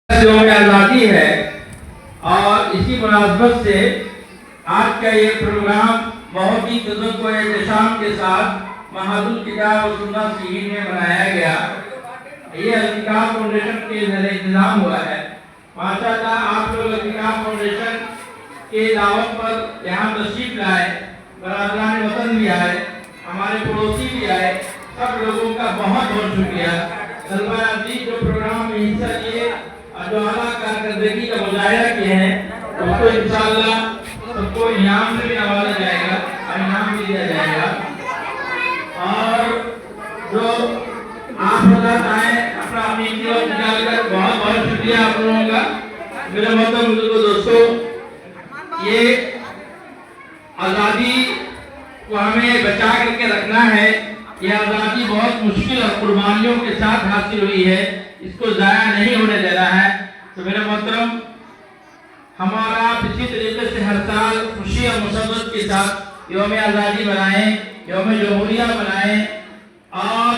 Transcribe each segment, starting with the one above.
یوم آزادی ہے اور اسی مناسبت سے آج کا یہ پروگرام بہت ہی تذکر و احتشام کے ساتھ معہد الکتاب و سنت سیہین میں منایا گیا۔ یہ الکتاب فاؤنڈیشن کے ذریعے انتظام ہوا ہے۔ ماشاءاللہ آپ لوگ الکتاب فاؤنڈیشن کے دعوت پر یہاں تشریف لائے، برادران وطن بھی آئے، ہمارے پڑوسی بھی آئے، سب لوگوں کا بہت بہت شکریہ۔ طلبہ عزیز جو پروگرام میں حصہ لیے اور جو اعلیٰ کارکردگی کا مظاہرہ کیے ہیں اس کو انشاءاللہ سب کو انعام سے بھی نوازا جائے گا اور انعام بھی دیا جائے گا۔ اور جو آپ حضرات آئے اپنا اپنی وقت نکال کر بہت بہت شکریہ آپ لوگوں کا۔ میرے محترم بزرگوں دوستو، یہ آزادی کو ہمیں بچا کر کے رکھنا ہے۔ یہ آزادی بہت مشکل اور قربانیوں کے ساتھ حاصل ہوئی ہے، اس کو ضائع نہیں ہونے دینا ہے۔ تو میرے محترم، ہمارا اسی طریقے سے ہر سال خوشی اور مسرت کے ساتھ یوم آزادی منائیں، یوم جمہوریہ منائیں اور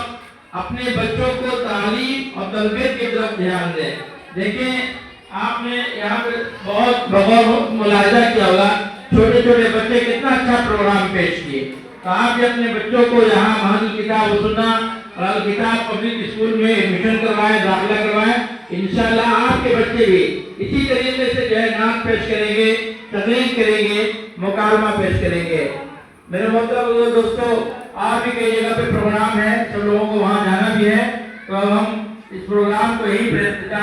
اپنے بچوں کو تعلیم اور تربیت کی طرف دھیان دیں۔ دیکھیں آپ نے یہاں پہ بہت بغور ملاحظہ کیا ہوگا، چھوٹے چھوٹے بچے کتنا اچھا پروگرام پیش کیے۔ تو آپ بھی اپنے بچوں کو یہاں معہد الکتاب و سنت اور الکتاب پبلک اسکول میں ایڈمیشن کروائیں، داخلہ کروائیں۔ انشاءاللہ آپ کے بچے بھی اسی طریقے سے جو ہے نعت پیش کریں گے، تقریر کریں گے، مکالمہ پیش کریں گے۔ میرے محترم دوستو، آپ بھی کئی جگہ پہ پروگرام ہے، سب لوگوں کو وہاں جانا بھی ہے، تو ہم اس پروگرام کو یہیں پر